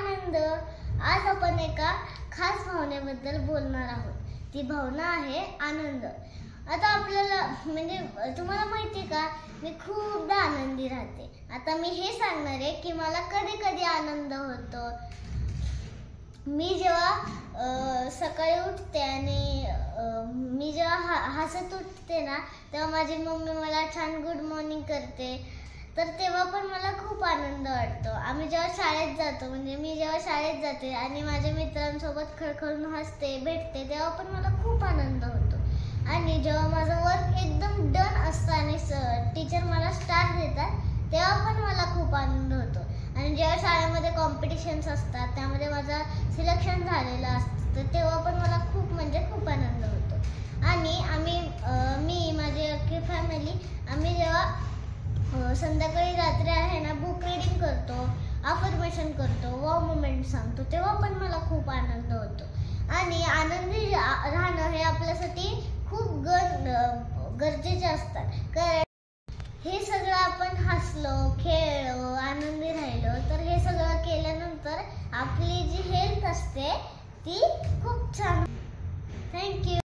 आनंद. आज आपण एका खास भावनेबद्दल बोलणार आहोत. ती भावना आहे आनंद. आता आपल्याला म्हणजे तुम्हाला माहिती आहे का, मी खूपदा आनंदी राहते. आता मी हे सांगणार आहे की मला कधी कधी आनंद होतो. मी जेव्हा सकाळी उठते आणि मी जेव्हा हसत उठते ना, तेव्हा माझी मम्मी मला छान गुड मॉर्निंग करते, तर तेव्हा पण मला खूप आनंद वाटतो. आम्ही जेव्हा शाळेत जातो, म्हणजे मी जेव्हा शाळेत जाते आणि माझ्या मित्रांसोबत खळखळून हसते भेटते, तेव्हा पण मला खूप आनंद होतो. आणि जेव्हा माझं वर्क एकदम डन असतं आणि टीचर मला स्टार देतात, तेव्हा पण मला खूप आनंद होतो. आणि जेव्हा शाळेमध्ये कॉम्पिटिशन्स असतात, त्यामध्ये माझं सिलेक्शन झालेलं असतं, तेव्हा पण मला खूप म्हणजे खूप आनंद होतो. आणि मी माझी अख्खी फॅमिली आम्ही जेव्हा संध्याकाळी रात्री आहे ना, बुक रीडिंग करतो, अफर्मेशन करतो, वाव मोमेंट सांगतो, तेव्हा पण मला खूप आनंद होतो. आणि आनंदी राहणं हे आपल्यासाठी खूप गरजेचे असतात. कारण हे सगळं आपण हसलो, खेळलो, आनंदी राहिलो, तर हे सगळं केल्यानंतर आपली जी हेल्थ असते ती खूप छान. थँक्यू.